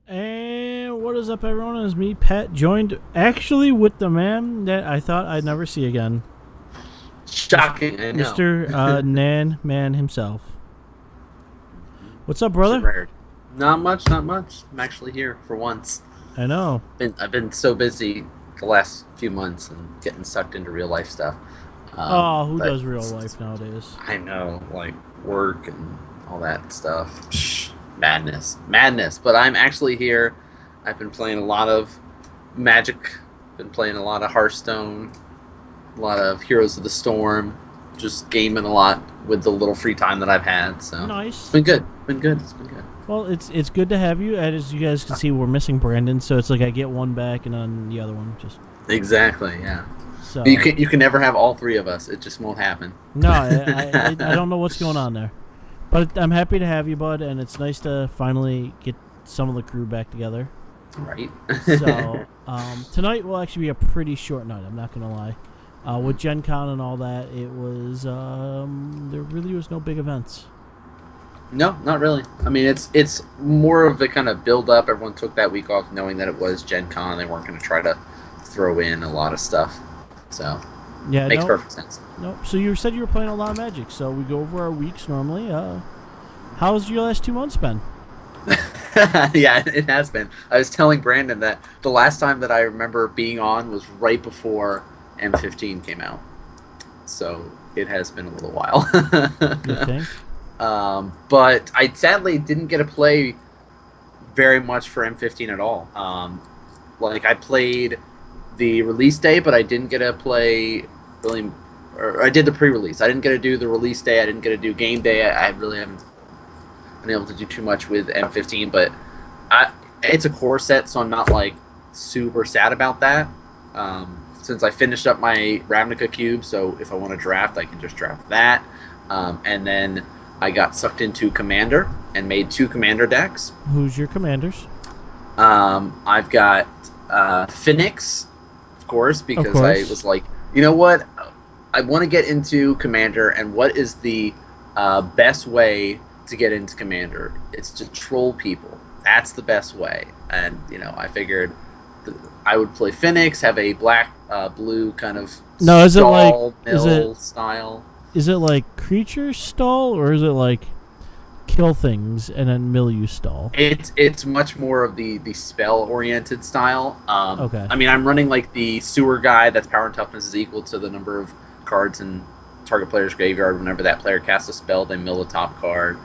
And what is up, everyone? It's me, Pat, joined actually with the man that I thought I'd never see again. Shocking, I know. Mr. Nan Man himself. What's up, brother? Not much, not much. I'm actually here for once. I know. I've been so busy the last few months and getting sucked into real life stuff. Who does real life nowadays? I know, like work and all that stuff. Psh, madness. But I'm actually here. I've been playing a lot of Magic. Been playing a lot of Hearthstone. A lot of Heroes of the Storm. Just gaming a lot with the little free time that I've had. So nice. It's been good. It's been good. Well, it's good to have you. As you guys can see, we're missing Brandon, so it's like I get one back and then the other one just. Exactly. Yeah. So but you can never have all three of us. It just won't happen. No, I don't know what's going on there, but I'm happy to have you, bud, and it's nice to finally get some of the crew back together. Right. So tonight will actually be a pretty short night. I'm not gonna lie. With Gen Con and all that, it was there really was no big events. No, not really. I mean, it's more of a kind of build up. Everyone took that week off knowing that it was Gen Con. They weren't going to try to throw in a lot of stuff. So, yeah, makes perfect sense. No, so you said you were playing a lot of Magic. So we go over our weeks normally. How's your last 2 months been? Yeah, it has been. I was telling Brandon that the last time that I remember being on was right before M15 came out. So it has been a little while. You think? But I sadly didn't get to play very much for M15 at all. Like I played the release day, but I didn't get to play really. Or I did the pre-release. I didn't get to do the release day. I didn't get to do game day. I really haven't been able to do too much with M15, but it's a core set, so I'm not like super sad about that. Since I finished up my Ravnica cube, so if I want to draft, I can just draft that. And then I got sucked into Commander and made 2 Commander decks. Who's your commanders? I've got Phoenix, of course, because course. I was like, you know what? I want to get into Commander, and what is the best way to get into Commander? It's to troll people. That's the best way. And, I figured I would play Phoenix, have a black, blue kind of mill style. Is it like creature stall, or is it like kill things and then mill you stall? It's much more of the spell-oriented style. Okay. I mean, I'm running like the sewer guy that's power and toughness is equal to the number of cards in target player's graveyard. Whenever that player casts a spell, they mill the top card.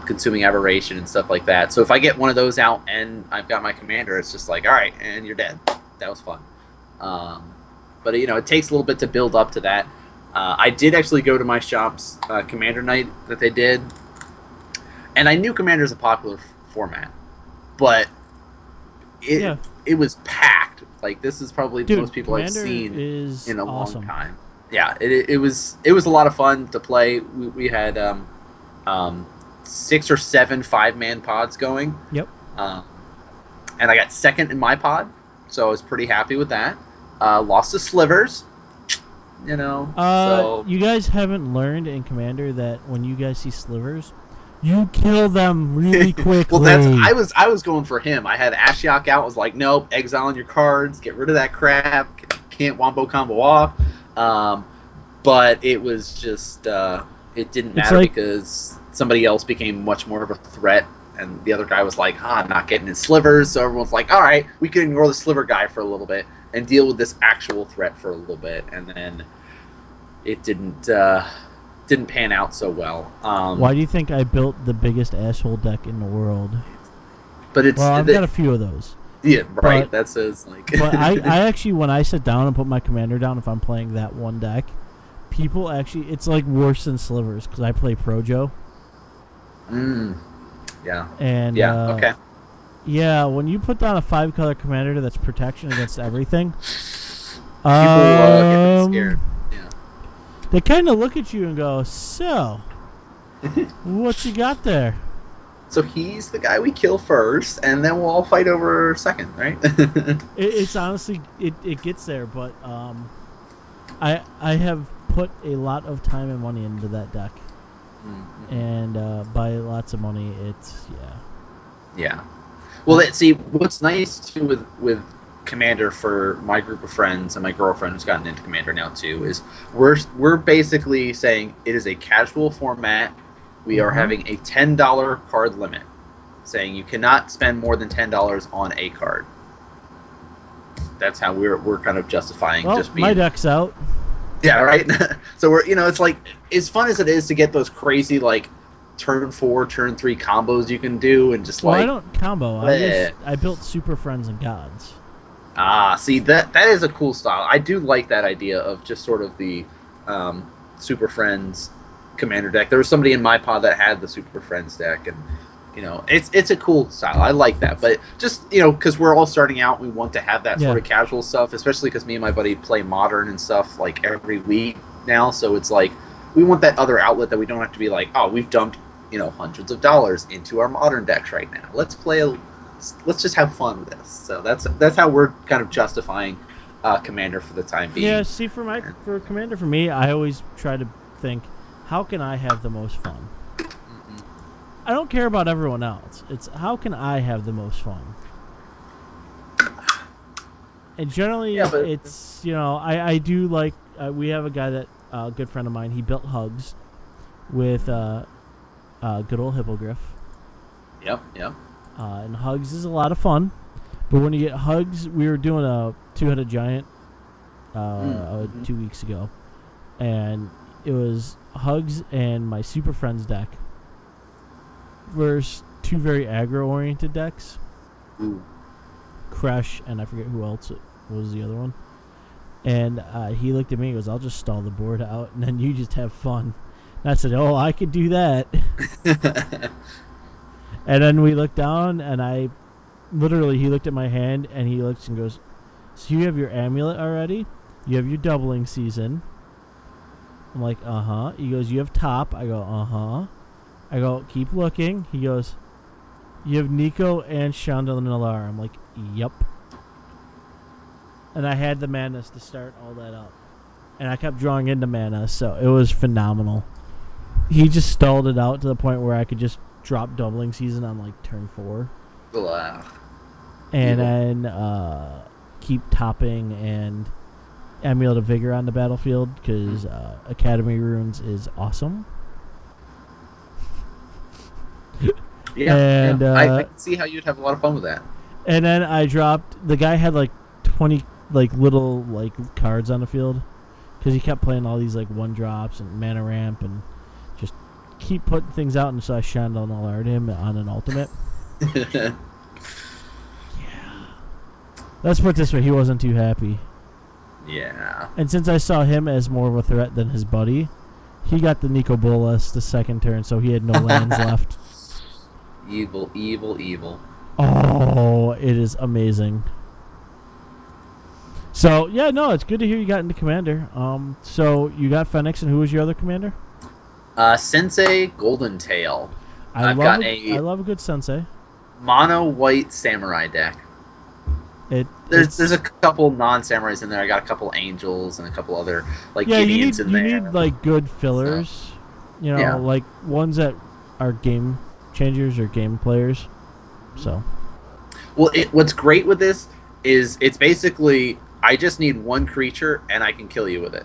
Consuming aberration and stuff like that. So if I get one of those out and I've got my commander, it's just like, all right, and you're dead. That was fun. But it takes a little bit to build up to that. I did actually go to my shop's commander night that they did, and I knew commander is a popular format, but it was packed. Like, this is probably the most people Commander I've seen in a awesome. long time. Yeah, it was a lot of fun to play. We had 6 or 7 5-man pods going. Yep. And I got second in my pod, so I was pretty happy with that. Lost to Slivers, so you guys haven't learned in Commander that when you guys see slivers, you kill them really quickly. Well, I was going for him. I had Ashiok out. Was like, nope, exiling your cards, get rid of that crap. Can't wombo combo off. But it was just it didn't matter because somebody else became much more of a threat, and the other guy was like, I'm not getting his slivers. So everyone's like, all right, we can ignore the sliver guy for a little bit and deal with this actual threat for a little bit, and then it didn't pan out so well. Why do you think I built the biggest asshole deck in the world? But I've got a few of those. Yeah, right. That says like. But I actually, when I sit down and put my commander down, if I'm playing that one deck, people actually, it's like worse than slivers because I play Projo. Yeah. And okay. Yeah, when you put down a 5-color commander that's protection against everything, people get scared. Yeah. They kind of look at you and go, "So, what you got there?" So he's the guy we kill first, and then we'll all fight over second, right? It's honestly it gets there, but I have put a lot of time and money into that deck, and by lots of money, it's yeah. Well, see, what's nice too with Commander for my group of friends and my girlfriend who's gotten into Commander now too is we're basically saying it is a casual format. We are having a $10 card limit, saying you cannot spend more than $10 on a card. That's how we're kind of justifying just being. My deck's out. Yeah, right. So we're it's like as fun as it is to get those crazy like turn 4, turn 3 combos you can do and just I don't combo. I built Super Friends and Gods. See that is a cool style. I do like that idea of just sort of the Super Friends Commander deck. There was somebody in my pod that had the Super Friends deck, and it's a cool style. I like that, but just because we're all starting out, we want to have that sort of casual stuff, especially because me and my buddy play Modern and stuff like every week now. So it's like we want that other outlet that we don't have to be like, oh, we've dumped hundreds of dollars into our Modern decks right now. Let's just have fun with this. So that's how we're kind of justifying Commander for the time being. Yeah, see, for Commander, for me, I always try to think, how can I have the most fun? I don't care about everyone else. It's how can I have the most fun? And generally, it's I do like we have a guy that a good friend of mine. He built Hugs with good old Hippogriff. Yep. And Hugs is a lot of fun, but when you get Hugs, we were doing a 2-headed giant 2 weeks ago, and it was Hugs and my Super Friends deck versus two very aggro-oriented decks. Ooh. Crush, and I forget who else was the other one. And he looked at me and goes, I'll just stall the board out, and then you just have fun. And I said, oh, I could do that. And then we looked down, and he looked at my hand, and he looks and goes, so you have your amulet already? You have your doubling season. I'm like, uh-huh. He goes, you have top. I go, uh-huh. I go, keep looking. He goes, you have Nico and Chandelier. I'm like, yep. And I had the madness to start all that up. And I kept drawing into mana, so it was phenomenal. He just stalled it out to the point where I could just drop doubling season on like turn 4. Ugh. And then keep topping and Amulet of Vigor on the battlefield because Academy Runes is awesome. Yeah, I can see how you'd have a lot of fun with that. And then I dropped. The guy had like 20 like little like cards on the field because he kept playing all these like 1-drops and mana ramp and just keep putting things out. And so I shined on alert him on an ultimate. Yeah. Let's put it this way: he wasn't too happy. Yeah. And since I saw him as more of a threat than his buddy, he got the Nico Bolas the second turn, so he had no lands left. Evil, evil, evil. Oh, it is amazing. So, yeah, no, it's good to hear you got into Commander. So, you got Fenix, and who was your other Commander? Sensei Golden Tail. I love a good Sensei. Mono white samurai deck. There's a couple non-samurais in there. I got a couple angels and a couple other like Gideons in there. You need like good fillers, so, like ones that are game changers or game players. So, well, what's great with this is it's basically I just need one creature and I can kill you with it.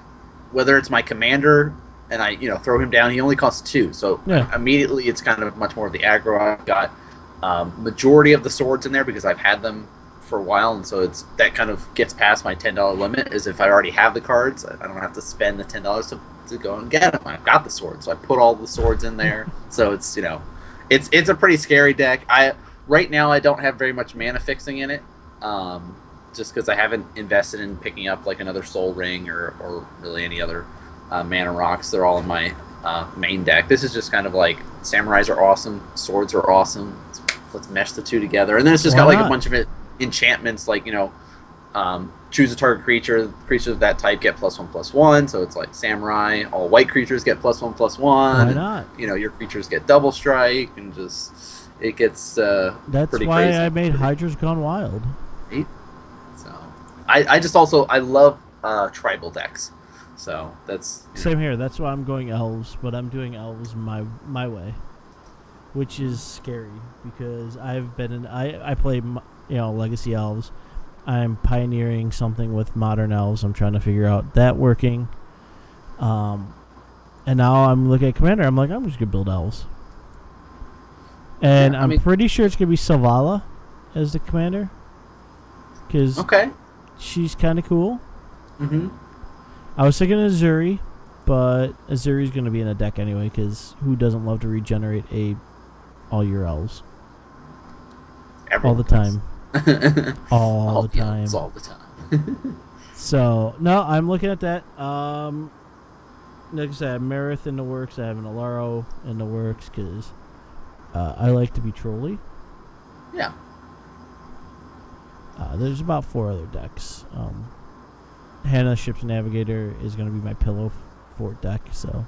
Whether it's my commander and I throw him down, he only costs 2, so immediately it's kind of much more of the aggro. I've got majority of the swords in there because I've had them for a while, and so that kind of gets past my $10 limit. Is if I already have the cards, I don't have to spend the $10 to go and get them. I've got the swords, so I put all the swords in there. So it's it's a pretty scary deck. Right now I don't have very much mana fixing in it, just because I haven't invested in picking up like another Soul Ring or really any other mana rocks. They're all in my main deck. This is just kind of like samurais are awesome, swords are awesome. Let's mesh the two together, and then it's just got like a bunch of enchantments like choose a target creature. Creatures of that type get +1/+1. So it's like samurai. All white creatures get +1/+1. Why not? Your creatures get double strike, and just it gets that's pretty why crazy. I made Hydra's Gone Wild. So I just also I love tribal decks. So that's same here. That's why I'm going elves, but I'm doing elves my way, which is scary because I've been I play legacy elves. I'm pioneering something with modern elves. I'm trying to figure out that working. And now I'm looking at Commander. I'm like, I'm just gonna build elves. And I'm pretty sure it's gonna be Selvala as the Commander, because she's kind of cool. Mm-hmm. I was thinking Azuri, but Azuri's gonna be in a deck anyway, because who doesn't love to regenerate all your elves? Everyone all the time. all the time. All the time. So, no, I'm looking at that. Like I said, I have Marith in the works. I have an Alaro in the works because I like to be trolly. Yeah. There's about 4 other decks. Hannah Ship's Navigator is going to be my pillow fort deck, so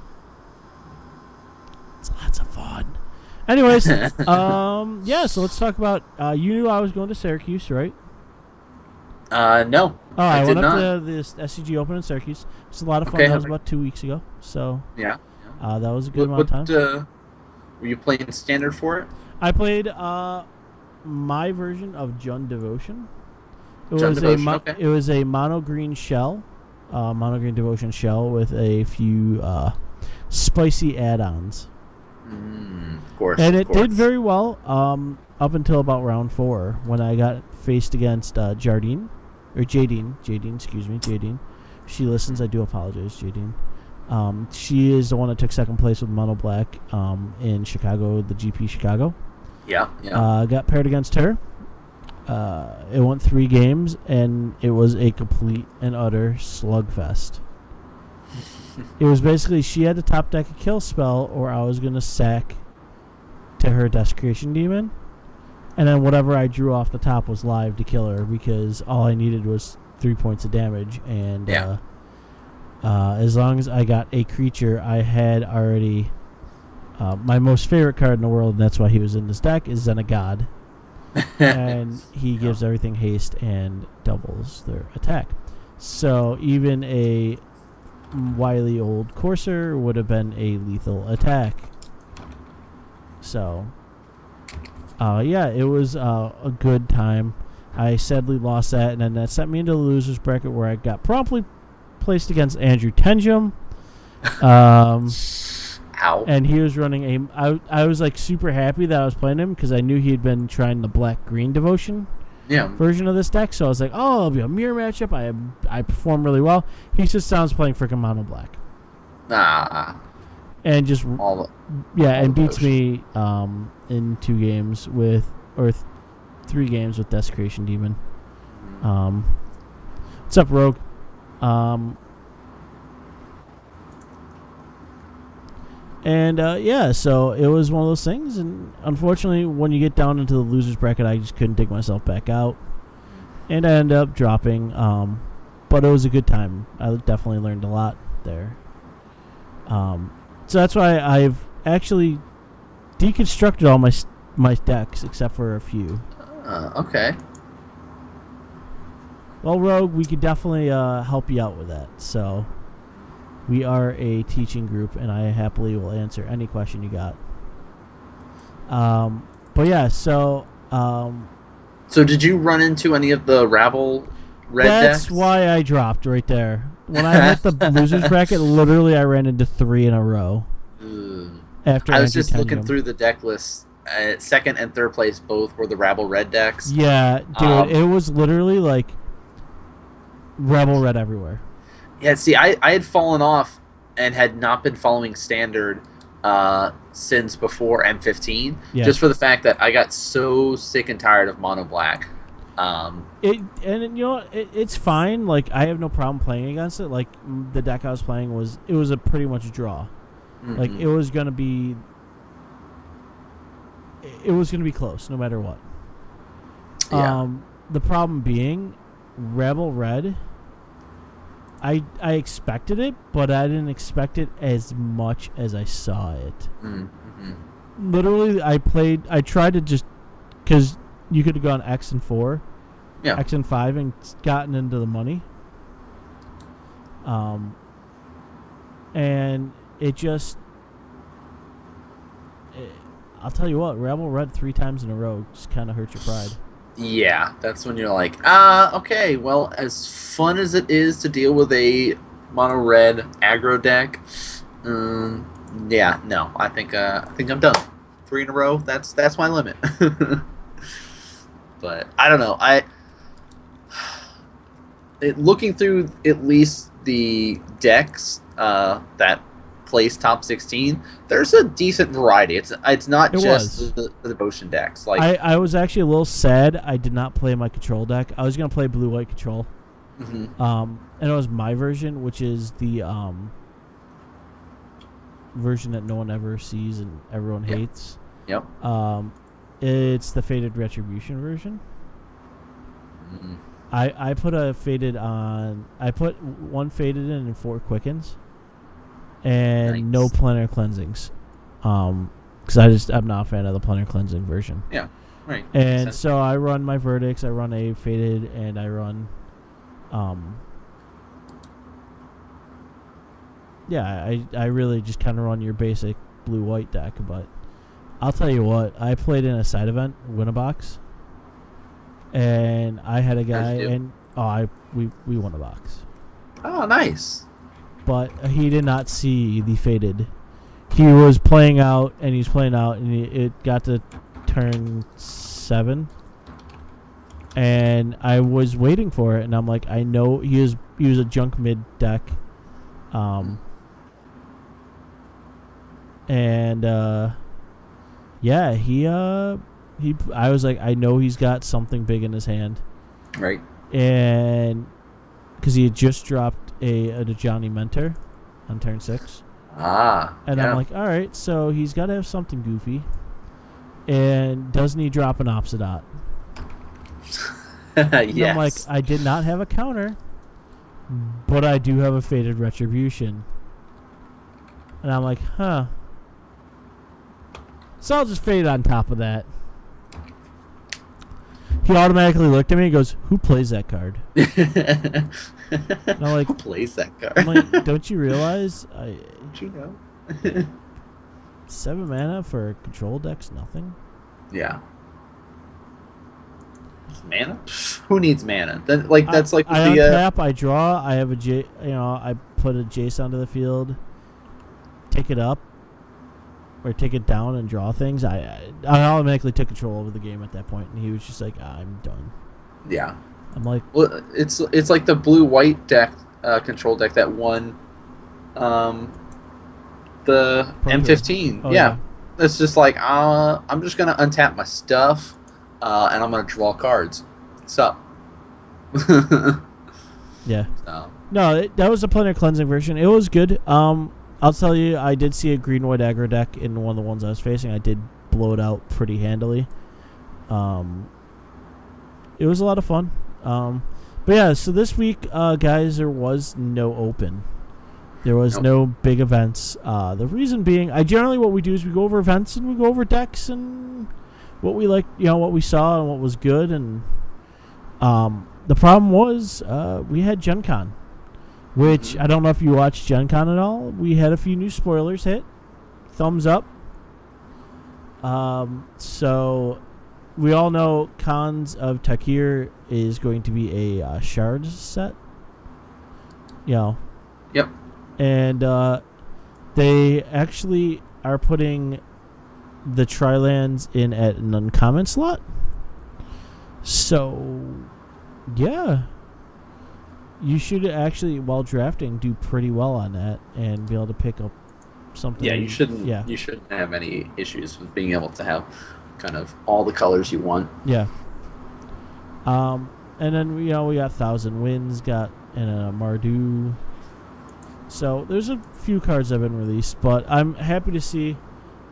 it's lots of fun. Anyways, so let's talk about. You knew I was going to Syracuse, right? No. Oh, I went up to the SCG Open in Syracuse. It was a lot of fun. That was about 2 weeks ago. So yeah. That was a good amount of time. Were you playing standard for it? I played my version of Jund Devotion. It was a mono green shell, mono green Devotion shell with a few spicy add-ons. Of course. And it did very well up until about round 4 when I got faced against Jardine. Excuse me, Jadine. She listens. I do apologize, Jadine. She is the one that took second place with Mono Black in Chicago, the GP Chicago. Yeah, yeah. Got paired against her. It went 3 games, and it was a complete and utter slugfest. It was basically she had to top deck a kill spell, or I was going to sack to her Desecration Demon. And then whatever I drew off the top was live to kill her, because all I needed was 3 points of damage. And as long as I got a creature, I had already... my most favorite card in the world, and that's why he was in this deck, is Zenagad. And he gives everything haste and doubles their attack. So even a wily old Courser would have been a lethal attack. So, it was a good time. I sadly lost that, and then that sent me into the loser's bracket where I got promptly placed against Andrew Tenjum. Ow. And he was running I was like super happy that I was playing him because I knew he had been trying the black-green devotion version of this deck. So I was like, oh, it'll be a mirror matchup. I perform really well. He just sounds playing freaking mono black. And just and beats me in 2 games or 3 games with Desecration Demon. What's up, Rogue? And so it was one of those things, and unfortunately, when you get down into the losers bracket, I just couldn't dig myself back out, and I ended up dropping. But it was a good time. I definitely learned a lot there. So that's why I've actually deconstructed all my decks except for a few. Okay. Well, Rogue, we could definitely help you out with that. So. We are a teaching group, and I happily will answer any question you got. So did you run into any of the Rabble red decks? That's why I dropped right there. When I hit the losers bracket, literally I ran into 3 in a row. After I was just looking through the deck list. Second and third place both were the Rabble red decks. Yeah, dude, it was literally like Rebel red everywhere. Yeah, see, I had fallen off and had not been following Standard since before M15, just for the fact that I got so sick and tired of mono black. It's fine. Like, I have no problem playing against it. Like, the deck I was playing was a pretty much draw. Mm-hmm. Like, it was gonna be close no matter what. Yeah. The problem being, Rebel red. I expected it, but I didn't expect it as much as I saw it. Mm-hmm. Literally, I tried to just... Because you could have gone X and 4, X and 5, and gotten into the money. And it just... I'll tell you what, Rebel Red 3 times in a row just kind of hurt your pride. Yeah, that's when you're like, okay, well, as fun as it is to deal with a mono red aggro deck, I think I'm done. 3 in a row, that's my limit. But I don't know. Looking through at least the decks that place top 16, there's a decent variety. It's not just the devotion decks. Like I was actually a little sad I did not play my control deck. I was gonna play blue white control. Mm-hmm. And it was my version, which is the version that no one ever sees and everyone hates. Yep. It's the Faded Retribution version. Mm-hmm. I put a faded on. I put 1 faded in and 4 quickens. And no planar cleansings, because I'm not a fan of the planar cleansing version. Yeah, right. And so I run my verdicts. I run a faded, and I run, I really just kind of run your basic blue white deck. But I'll tell you what, I played in a side event, Win-A-Box, and I had a guy, and we won a box. Oh, nice. But he did not see the faded. He was playing out, and it got to turn 7, and I was waiting for it, and I'm like, I know he was a junk mid deck, I was like, I know he's got something big in his hand. Right. And because he had just dropped a Johnny Mentor on turn 6. And I'm like, all right, so he's got to have something goofy. And doesn't he drop an Obsidian? Yes. I'm like, I did not have a counter, but I do have a Faded Retribution. And I'm like, huh. So I'll just fade on top of that. He automatically looked at me and goes, who plays that card? And I'm like, who plays that card? I'm like, don't you realize Don't you know? 7 mana for control deck's nothing? Yeah. Mana? Who needs mana? That's like I untap, I draw, I have I put a Jace onto the field, take it up, or take it down and draw things. I automatically took control over the game at that point, and he was just like, I'm done. Yeah. I'm like, well, it's like the blue-white deck, control deck that won the M15. Oh, yeah. It's just like, I'm just going to untap my stuff, and I'm going to draw cards. What's up? Yeah. So. No, that was a Planar Cleansing version. It was good. I'll tell you, I did see a green-white aggro deck in one of the ones I was facing. I did blow it out pretty handily. It was a lot of fun. But yeah, so this week, guys, there was no open. There was no big events. The reason being, what we do is we go over events and we go over decks and what we like, what we saw and what was good. And the problem was we had Gen Con, which I don't know if you watched Gen Con at all. We had a few new spoilers hit. Thumbs up. So we all know Cons of Takir is going to be a Shards set. Yep. And they actually are putting the Tri-Lands in at an uncommon slot. So, yeah. You should actually, while drafting, do pretty well on that and be able to pick up something. Yeah, you shouldn't. Yeah. You shouldn't have any issues with being able to have kind of all the colors you want. Yeah. And then we got 1,000 Winds, got a Mardu. So there's a few cards that have been released, but I'm happy to see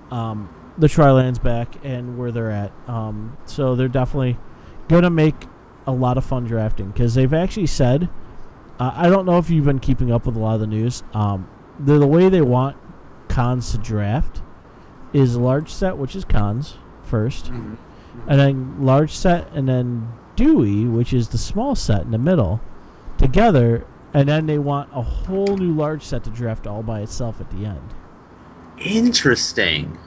the Tri-Lands back and where they're at. So they're definitely gonna make a lot of fun drafting because they've actually said. I don't know if you've been keeping up with a lot of the news. The way they want Cons to draft is large set, which is Cons first, and then large set, and then Dewey, which is the small set in the middle, together, and then they want a whole new large set to draft all by itself at the end. Interesting.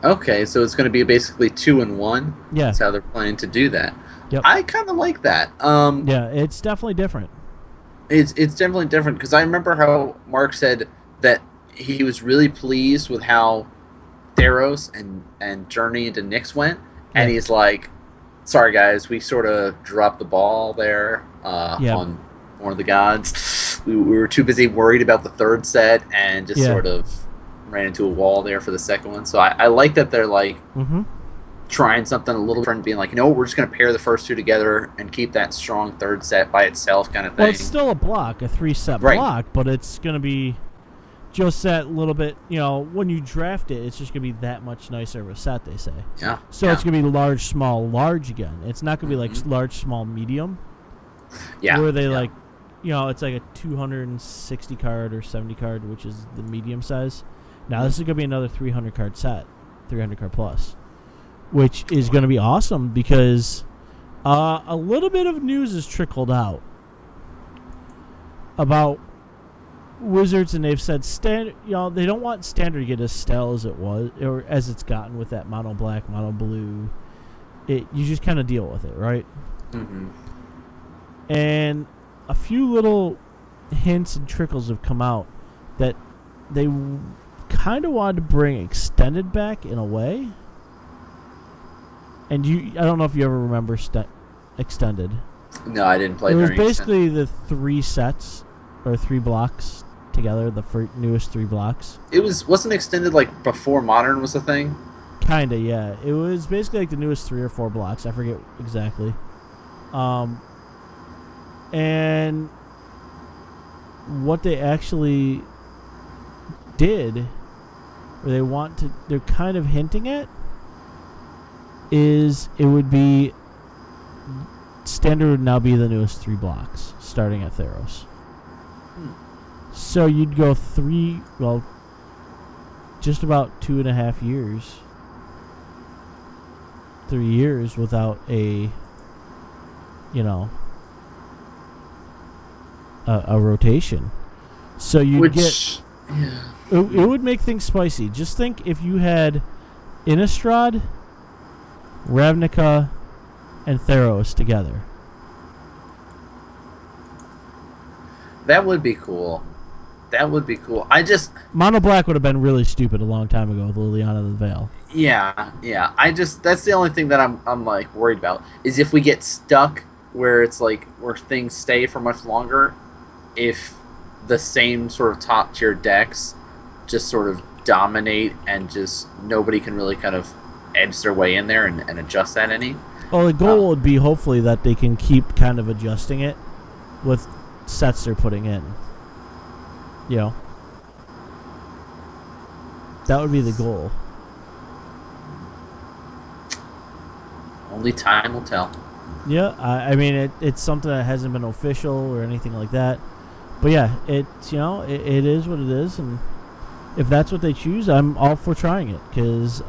Okay, so it's going to be basically 2 in 1. Yeah, that's how they're planning to do that. Yep. I kind of like that. Yeah, it's definitely different. It's definitely different because I remember how Mark said that he was really pleased with how Theros and Journey into Nyx went, and he's like, "Sorry guys, we sort of dropped the ball there on one of the gods. We were too busy worried about the third set and just sort of ran into a wall there for the second one." So I like that they're like. Trying something a little different, being like, we're just going to pair the first two together and keep that strong third set by itself kind of thing. Well, it's still a block, a 3-set block, but it's going to be just that little bit, when you draft it, it's just going to be that much nicer of a set, they say. Yeah. So it's going to be large, small, large again. It's not going to be like large, small, medium. Yeah. Where they like, it's like a 260 card or 70 card, which is the medium size. Now this is going to be another 300 card set, 300 card plus. Which is going to be awesome because a little bit of news has trickled out about Wizards, and they've said they don't want Standard to get as stale as it was or as it's gotten with that mono black, mono blue. You just kind of deal with it, right? And a few little hints and trickles have come out that they kind of wanted to bring Extended back in a way. And I don't know if you ever remember Extended. No, I didn't play. It was basically the 3 sets or 3 blocks together, the newest 3 blocks. It wasn't Extended like before Modern was a thing. Kinda, yeah. It was basically like the newest 3 or 4 blocks. I forget exactly. And what they actually did, or they're kind of hinting at, is it would be standard would now be the newest 3 blocks starting at Theros. So you'd go just about 2.5 years, 3 years without a rotation. So you'd get. Yeah. It would make things spicy. Just think if you had Innistrad, Ravnica, and Theros together. That would be cool. Mono Black would have been really stupid a long time ago with Liliana the Veil. Yeah. That's the only thing that I'm like worried about is if we get stuck where it's like where things stay for much longer, if the same sort of top tier decks just sort of dominate and just nobody can really kind of edge their way in there and adjust that any. Well, the goal would be hopefully that they can keep kind of adjusting it with sets they're putting in. That would be the goal. Only time will tell. Yeah, I mean it's something that hasn't been official or anything like that. But yeah, it's it is what it is, and if that's what they choose, I'm all for trying it because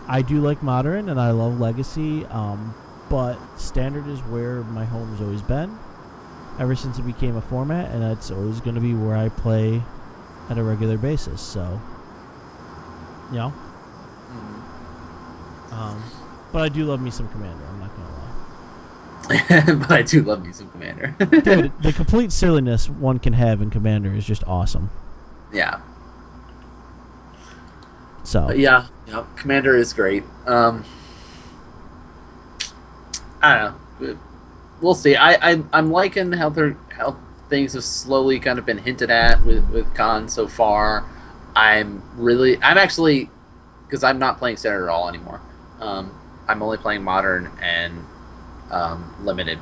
I do like Modern and I love Legacy, but Standard is where my home's always been ever since it became a format, and that's always going to be where I play at a regular basis. So, but I do love me some Commander. I'm not going to lie. But I do love me some Commander. Dude, the complete silliness one can have in Commander is just awesome. Yeah. So. But yeah, Commander is great. I don't know. We'll see. I'm liking how things have slowly kind of been hinted at with Khan so far. I'm actually, because I'm not playing Standard at all anymore. I'm only playing Modern and Limited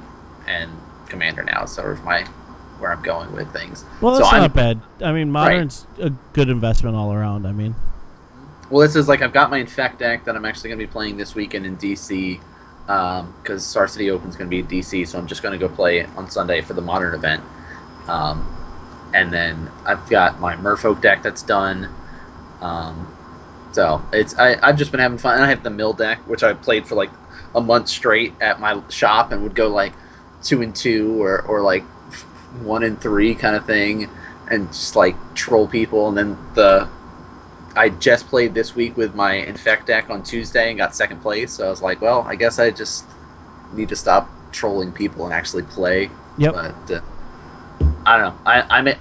and Commander now. So is where I'm going with things. Well, that's not bad. I mean, Modern's a good investment all around. I mean, well, this is like I've got my Infect deck that I'm actually going to be playing this weekend in DC. Because Star City Open is going to be in DC, so I'm just going to go play on Sunday for the Modern event. And then I've got my Merfolk deck that's done. So I've just been having fun. And I have the Mill deck, which I played for like a month straight at my shop and would go like 2-2 or like 1-3 kind of thing, and just like troll people. And then I just played this week with my Infect deck on Tuesday and got second place. So I was like, well, I guess I just need to stop trolling people and actually play. Yep. But I don't know.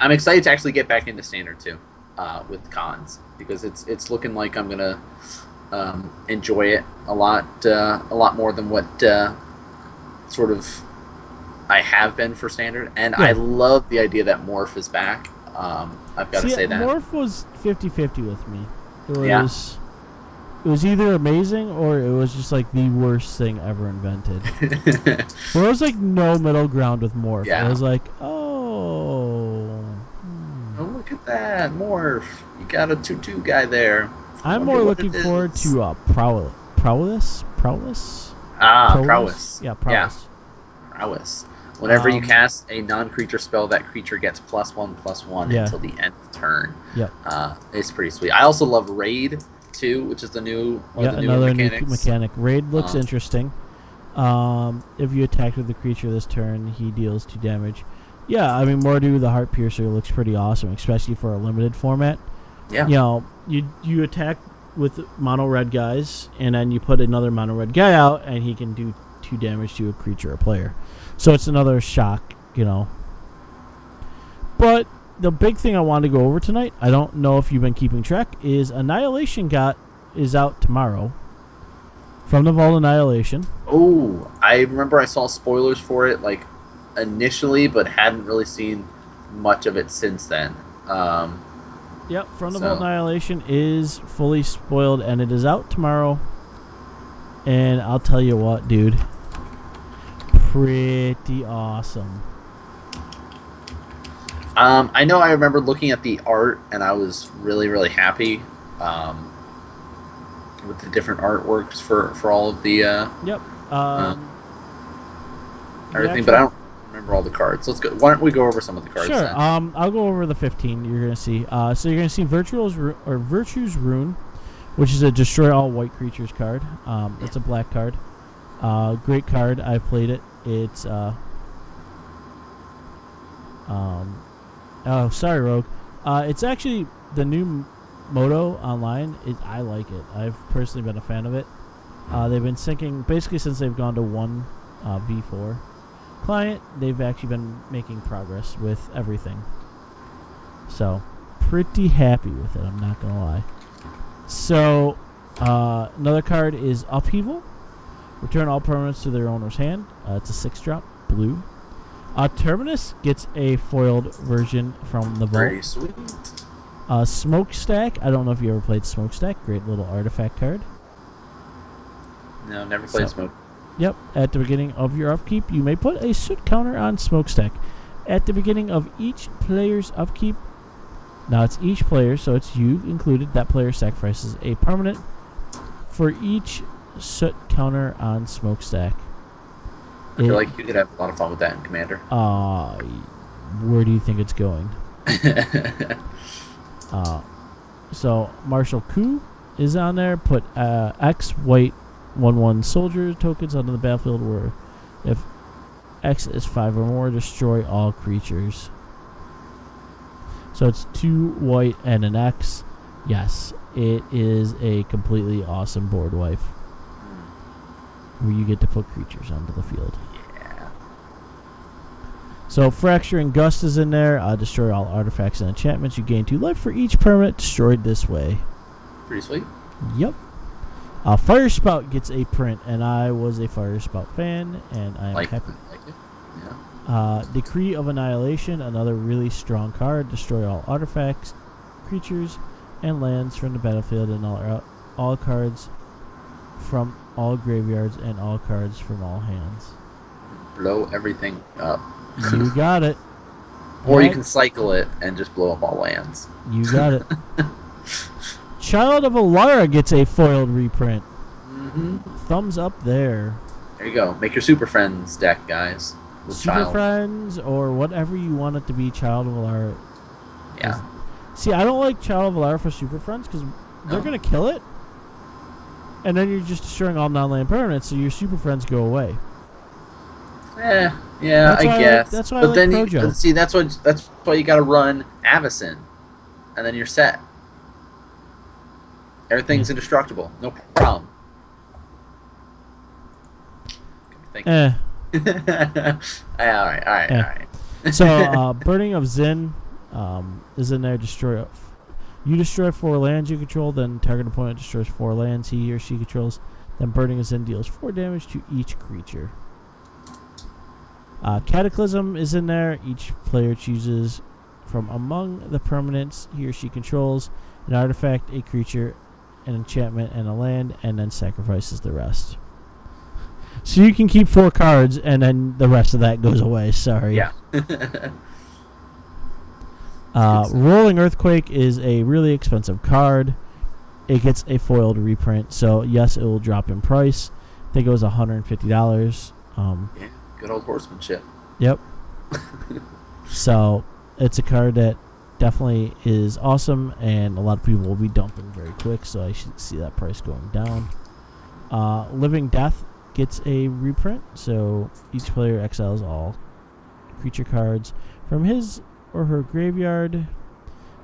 I'm excited to actually get back into Standard too, with cons, because it's looking like I'm gonna enjoy it a lot more than what sort of I have been for Standard. And I love the idea that Morph is back. I've got to say that. Morph was 50-50 with me. It was either amazing or it was just like the worst thing ever invented. There was like no middle ground with Morph. Yeah. I was like, oh, look at that, Morph. You got a 2/2 guy there. I'm more looking forward to Prowess. Prowess. Yeah, Prowess. Yeah. Prowess. Whenever you cast a non-creature spell, that creature gets +1/+1 until the end of the turn. Yep. It's pretty sweet. I also love Raid too, which is another new mechanic. Raid looks interesting. If you attack with the creature this turn, he deals 2 damage. Yeah, I mean, Mordu the Heart Piercer looks pretty awesome, especially for a limited format. Yeah. You attack with mono red guys, and then you put another mono red guy out, and he can do 2 damage to a creature or player. So it's another shock, But the big thing I wanted to go over tonight, I don't know if you've been keeping track, is Annihilation is out tomorrow. From the Vault Annihilation. Oh, I remember I saw spoilers for it like initially, but hadn't really seen much of it since then. Yep, Front of Annihilation is fully spoiled, and it is out tomorrow. And I'll tell you what, dude. Pretty awesome. I know I remember looking at the art, and I was really, really happy with the different artworks for all of the everything, but I don't remember all the cards. Let's go. Why don't we go over some of the cards? Sure. Then? I'll go over the 15 you're going to see. So you're going to see Virtue's Rune, which is a destroy all white creatures card. It's a black card. Great card. I've played it. It's oh, sorry, Rogue. It's actually the new Moto online. I like it. I've personally been a fan of it. They've been syncing basically since they've gone to 1v4 client. They've actually been making progress with everything. So, pretty happy with it. I'm not gonna lie. So, another card is Upheaval. Return all permanents to their owner's hand. It's a 6-drop, blue. Terminus gets a foiled version from the vault. Very sweet. Smokestack. I don't know if you ever played Smokestack. Great little artifact card. No, never played Smoke. Yep. At the beginning of your upkeep, you may put a soot counter on Smokestack. At the beginning of each player's upkeep, now it's each player, so it's you included. That player sacrifices a permanent for each soot counter on Smokestack. I feel like you could have a lot of fun with that in Commander. Where do you think it's going? So Marshal Coup is on there. Put X white 1/1 soldier tokens onto the battlefield where if X is 5 or more, destroy all creatures. So it's 2 white and an X. Yes, it is a completely awesome board wipe where you get to put creatures onto the field. Yeah. So Fracturing Gust is in there. Destroy all artifacts and enchantments. You gain 2 life for each permanent destroyed this way. Pretty sweet. Yep. Fire Spout gets a print, and I was a Fire Spout fan, and I'm happy. Like it. Yeah. Decree of Annihilation, another really strong card. Destroy all artifacts, creatures, and lands from the battlefield, and all cards from all graveyards and all cards from all hands. Blow everything up. You got it. Or you can cycle it and just blow up all lands. You got it. Child of Alara gets a foiled reprint. Mm-hmm. Thumbs up there. There you go. Make your Super Friends deck, guys. With Super Friends or whatever you want it to be. Child of Alara. Yeah. See, I don't like Child of Alara for Super Friends because they're going to kill it. And then you're just destroying all non-land permanents, so your Super Friends go away. Yeah, I guess. That's why I like Projo. See, that's why you got to run Avacyn, and then you're set. Everything's indestructible. No problem. Eh. All right. So, Burning of Zin is in there. You destroy 4 lands you control, then target opponent destroys 4 lands he or she controls. Then Burning of Zin deals 4 damage to each creature. Cataclysm is in there. Each player chooses from among the permanents he or she controls an artifact, a creature, an enchantment, and a land, and then sacrifices the rest. So you can keep 4 cards, and then the rest of that goes away. Sorry. Yeah. Rolling Earthquake is a really expensive card. It gets a foiled reprint, so yes, it will drop in price. I think it was $150. Yeah, good old horsemanship. Yep. So it's a card that definitely is awesome, and a lot of people will be dumping very quick, so I should see that price going down. Living Death gets a reprint, so each player exiles all creature cards from his or her graveyard,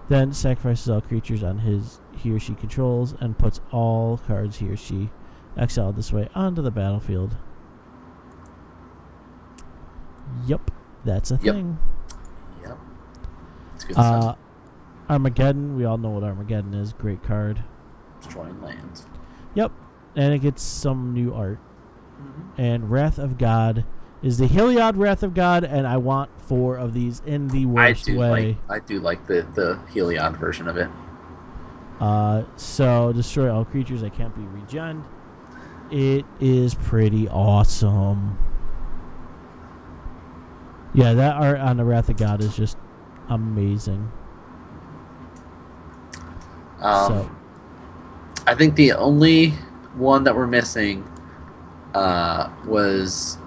then sacrifices all creatures on he or she controls, and puts all cards he or she exiled this way onto the battlefield. Yep, that's a thing. Yep. It's good stuff. Armageddon, we all know what Armageddon is. Great card. Destroying lands. Yep, and it gets some new art. Mm-hmm. And Wrath of God is the Heliod Wrath of God, and I want 4 of these in the worst way. I do like the Heliod version of it. So destroy all creatures that can't be regened. It is pretty awesome. Yeah, that art on the Wrath of God is just amazing. I think the only one that we're missing was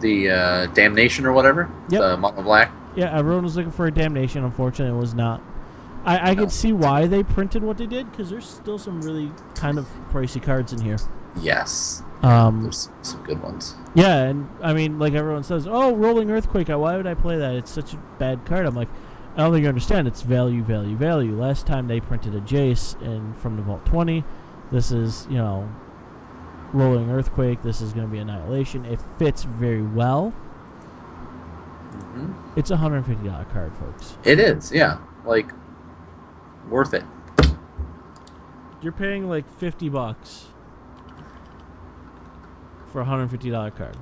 the Damnation or whatever. Yep. The Mono Black. Yeah, everyone was looking for a Damnation. Unfortunately, it was not. I could see why they printed what they did, because there's still some really kind of pricey cards in here. Yes. There's some good ones. Yeah, and I mean, like everyone says, oh, Rolling Earthquake, why would I play that? It's such a bad card. I'm like, I don't think you understand. It's value, value, value. Last time they printed a Jace from the Vault 20. This is, Rolling Earthquake. This is going to be Annihilation. It fits very well. Mm-hmm. It's a $150 card, folks. It is, yeah. Like, worth it. You're paying like $50 for a $150 card.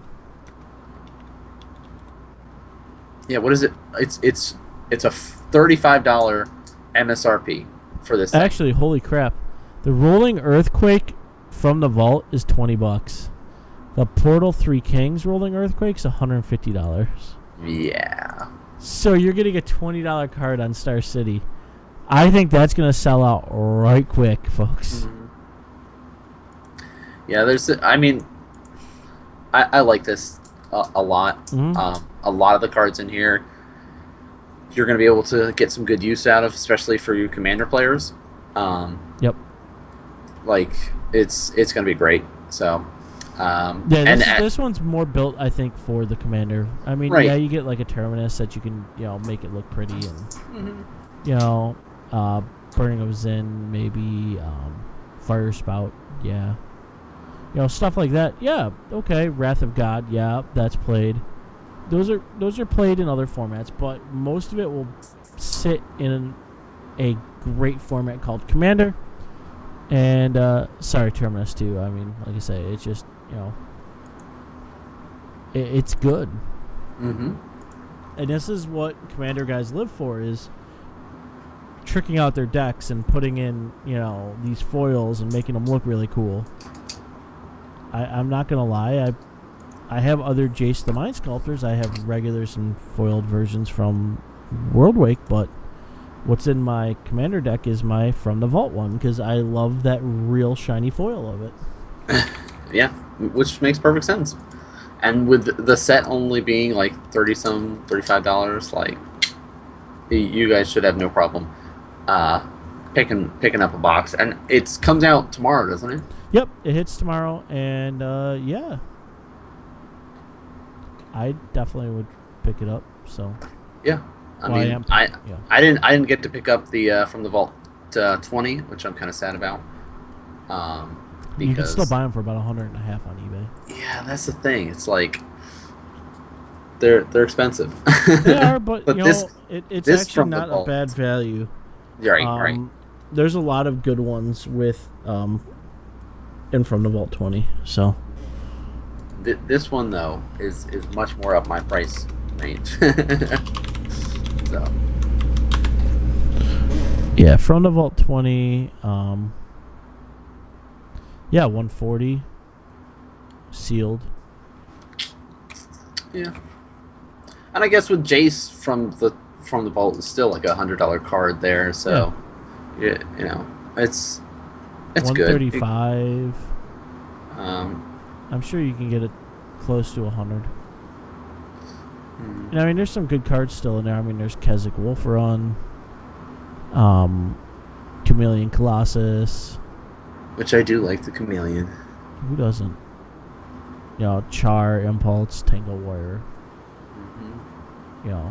Yeah, what is it? It's a $35 MSRP for this thing. Actually, holy crap. The Rolling Earthquake from the Vault is $20. The Portal 3 Kings Rolling Earthquake's $150. Yeah. So you're getting a $20 card on Star City. I think that's going to sell out right quick, folks. Mm-hmm. Yeah, I like this a lot. Mm-hmm. A lot of the cards in here, you're going to be able to get some good use out of, especially for you Commander players. Yep. Like, it's going to be great. So, this one's more built, I think, for the Commander. I mean, right. Yeah, you get like a Terminus that you can, make it look pretty, and Burning of Zin, maybe Fire Spout, yeah. Stuff like that. Yeah, okay. Wrath of God, yeah, that's played. Those are played in other formats, but most of it will sit in a great format called Commander. And Terminus too. I mean, like I say, it's just it's good. Mm-hmm. And this is what Commander guys live for, is tricking out their decks and putting in these foils and making them look really cool. I'm not gonna lie, I have other Jace the Mind Sculptors. I have regulars and foiled versions from Worldwake, but what's in my Commander deck is my From the Vault one, because I love that real shiny foil of it. Yeah, which makes perfect sense. And with the set only being like $35, like, you guys should have no problem picking up a box. And it comes out tomorrow, doesn't it? Yep, it hits tomorrow, and yeah, I definitely would pick it up. So yeah, I didn't get to pick up the From the Vault 20, which I'm kind of sad about. Because you can still buy them for about $150 on eBay. Yeah, that's the thing. It's like they're expensive. They are, but it's this actually not a bad value. Right. There's a lot of good ones with in From the Vault 20. So this one though is much more up my price range. So yeah, From the Vault 20. Yeah, $140 sealed. Yeah, and I guess with Jace from the Vault is still like $100 card there. So yeah, it's good. $135. I'm sure you can get it close to $100. And I mean, there's some good cards still in there. I mean, there's Keswick Wolferon, Chameleon Colossus. Which I do like the Chameleon. Who doesn't? Char, Impulse, Tangle Warrior. Mm-hmm.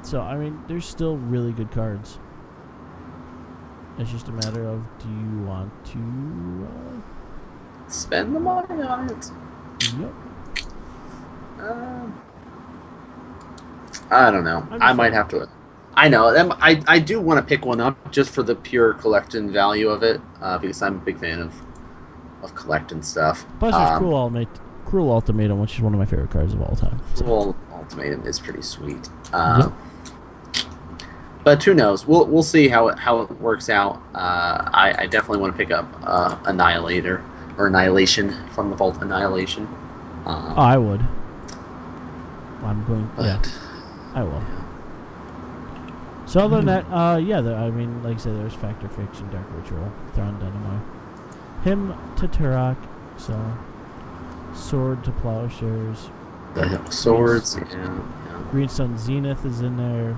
So, I mean, there's still really good cards. It's just a matter of, do you want to spend the money on it? Yep. I don't know. I might have to. I know. I do want to pick one up just for the pure collecting value of it, because I'm a big fan of collecting stuff. Plus, there's cool Cruel Ultimatum, which is one of my favorite cards of all time. So. Cruel Ultimatum is pretty sweet. Yep. But who knows? We'll see how it works out. I definitely want to pick up Annihilator or Annihilation from the Vault Annihilation. I would. I'm going. Yeah, I will. So other than that, I mean, like I said, there's Factor Fiction, Dark Ritual, Thrawn Dynamo, Hymn to Turok, so Sword to Plowshares. The swords, Greenstone Zenith is in there.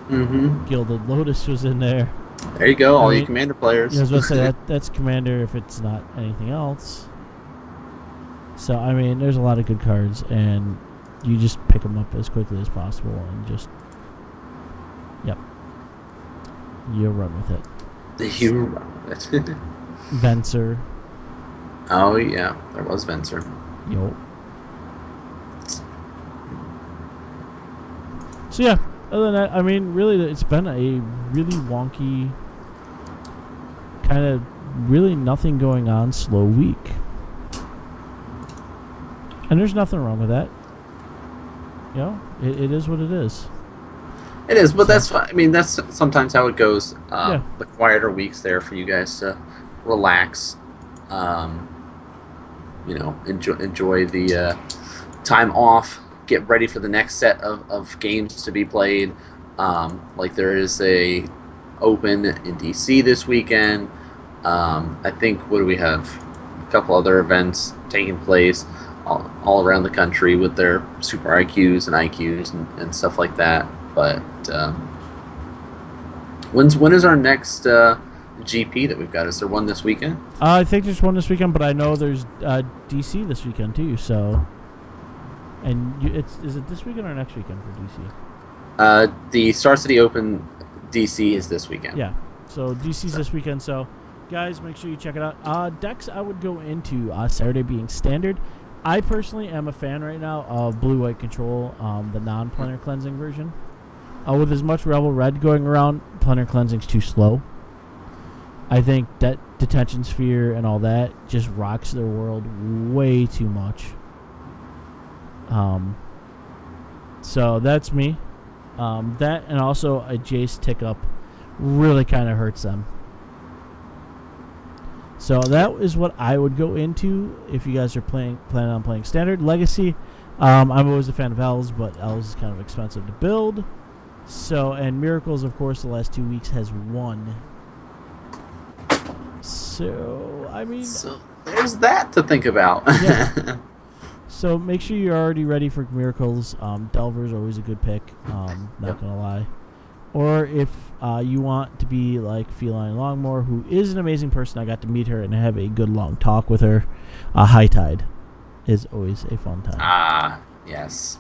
Mm-hmm. Gilded Lotus was in there. There you go, all you Commander players. I was going to say that's Commander if it's not anything else. So I mean, there's a lot of good cards, and you just pick them up as quickly as possible, and just you run with it. You run with it. Venser. Oh yeah, there was Venser. Yo. So yeah, other than that, I mean, really, it's been a really wonky, kind of really nothing going on, slow week. And there's nothing wrong with that. You know, it is what it is. It is, but that's fine. I mean, that's sometimes how it goes. Yeah. The quieter weeks there for you guys to relax. Enjoy the time off. Get ready for the next set of games to be played. Like there is a Open in DC this weekend. I think, what do we have? A couple other events taking place all around the country with their Super IQs and IQs and stuff like that. But when is our next GP that we've got? Is there one this weekend? I think there's one this weekend, but I know there's DC this weekend too. So, and is it this weekend or next weekend for DC? The Star City Open DC is this weekend. Yeah, so DC's this weekend. So, guys, make sure you check it out. Decks I would go into Saturday being Standard. I personally am a fan right now of Blue-White Control, the non-planar cleansing version. With as much Rebel Red going around, planar cleansing's too slow. I think that Detention Sphere and all that just rocks their world way too much. So that's me. That and also a Jace tick-up really kind of hurts them. So that is what I would go into if you guys are planning on playing Standard. Legacy, I'm always a fan of Elves, but Elves is kind of expensive to build. So, and Miracles, of course, the last 2 weeks has won. So, I mean... So, there's that to think about. Yeah. So, make sure you're already ready for Miracles. Delver's always a good pick, not gonna lie. Or if you want to be like Feline Longmore, who is an amazing person. I got to meet her and have a good long talk with her. High Tide is always a fun time. Ah, yes.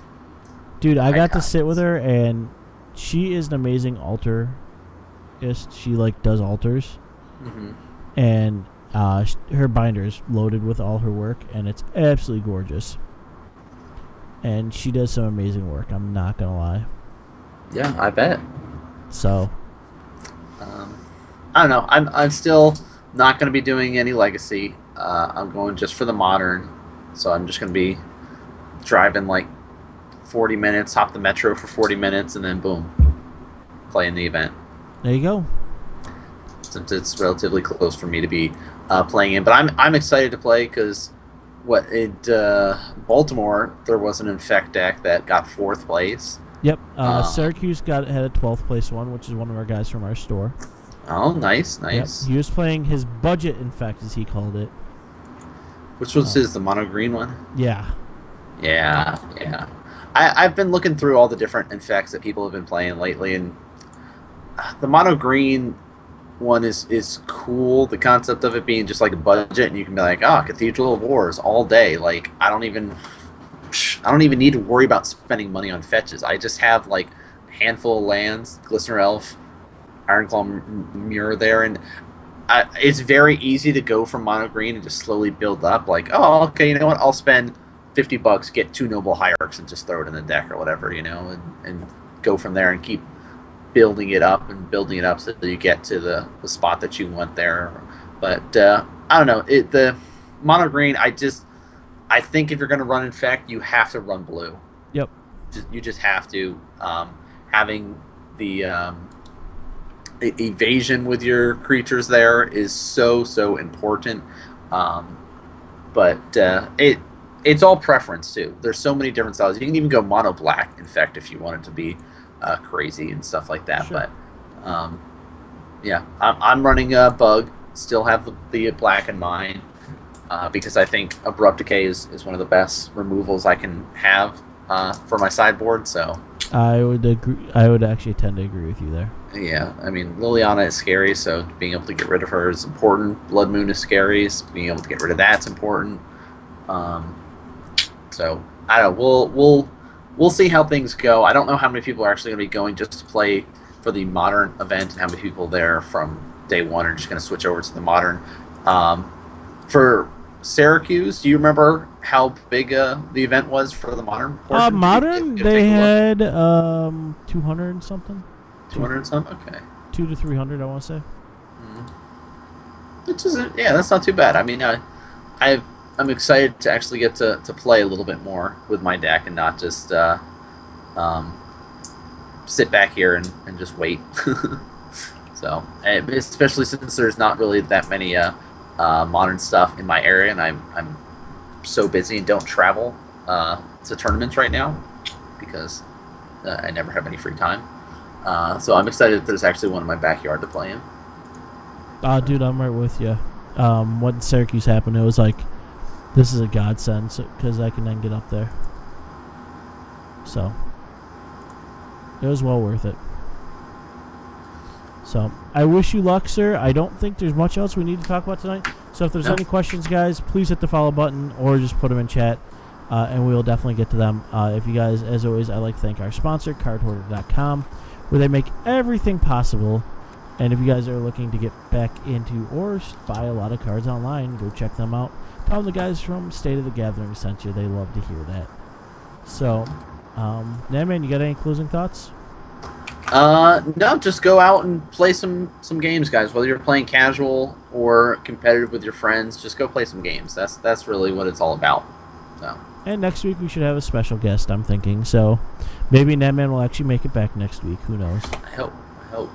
Dude, I got to sit with her, and she is an amazing altarist. She does altars. Mm-hmm. And her binder is loaded with all her work, and it's absolutely gorgeous. And she does some amazing work, I'm not gonna lie. Yeah, I bet. So I don't know. I'm still not going to be doing any Legacy. I'm going just for the Modern. So I'm just going to be driving 40 minutes, hop the metro for 40 minutes, and then boom, playing the event. There you go. Since it's relatively close for me to be playing in, but I'm excited to play because Baltimore, there was an Infect deck that got 4th place. Yep. Syracuse had a 12th place one, which is one of our guys from our store. Oh, nice. Yep. He was playing his budget Infect, as he called it. Which was the mono green one? Yeah. Yeah. I've been looking through all the different Infects that people have been playing lately, and the mono green one is cool. The concept of it being just like a budget, and you can be like, Cathedral of Wars all day. I don't even need to worry about spending money on fetches. I just have a handful of lands, Glistener Elf, Ironclaw Mirror there, and it's very easy to go from mono green and just slowly build up. Okay, you know what? I'll spend $50, get 2 Noble Hierarchs, and just throw it in the deck or whatever, and go from there and keep building it up so that you get to the spot that you want there. But I don't know. The mono green, I think if you're going to run Infect, you have to run blue. Yep. You just have to. Having the evasion with your creatures there is so important. But it's all preference too. There's so many different styles. You can even go mono black Infect if you want it to be crazy and stuff like that. Sure. But yeah, I'm running a bug. Still have the black in mind because I think Abrupt Decay is one of the best removals I can have for my sideboard. So I would agree. I would actually tend to agree with you there. Yeah, I mean, Liliana is scary, so being able to get rid of her is important. Blood Moon is scary, so being able to get rid of that's important. So I don't know. We'll see how things go. I don't know how many people are actually going to be going just to play for the Modern event, and how many people there from day one are just going to switch over to the Modern. For Syracuse, do you remember how big the event was for the Modern portion? Modern, they had 200 and something. 200 and something? Okay. 200 to 300, I want to say. Which isn't, yeah, that's not too bad. I mean, I'm excited to actually get to play a little bit more with my deck and not just sit back here and just wait. So, especially since there's not really that many Modern stuff in my area, and I'm so busy and don't travel to tournaments right now because I never have any free time. So I'm excited that there's actually one in my backyard to play in. Dude, I'm right with you. When Syracuse happened, it was like, this is a godsend because I can then get up there. So it was well worth it. So I wish you luck, sir. I don't think there's much else we need to talk about tonight. So if there's any questions, guys, please hit the follow button or just put them in chat, and we will definitely get to them. If you guys, as always, I'd like to thank our sponsor, cardhoarder.com, where they make everything possible. And if you guys are looking to get back into or buy a lot of cards online, go check them out. Tell them the guys from State of the Gathering sent you. They love to hear that. So, man, you got any closing thoughts? No, just go out and play some games, guys. Whether you're playing casual or competitive with your friends, just go play some games. That's really what it's all about. So. And next week we should have a special guest, I'm thinking. So maybe Netman will actually make it back next week. Who knows? I hope. All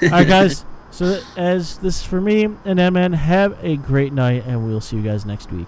right, guys. So as this is for me and Netman, have a great night, and we'll see you guys next week.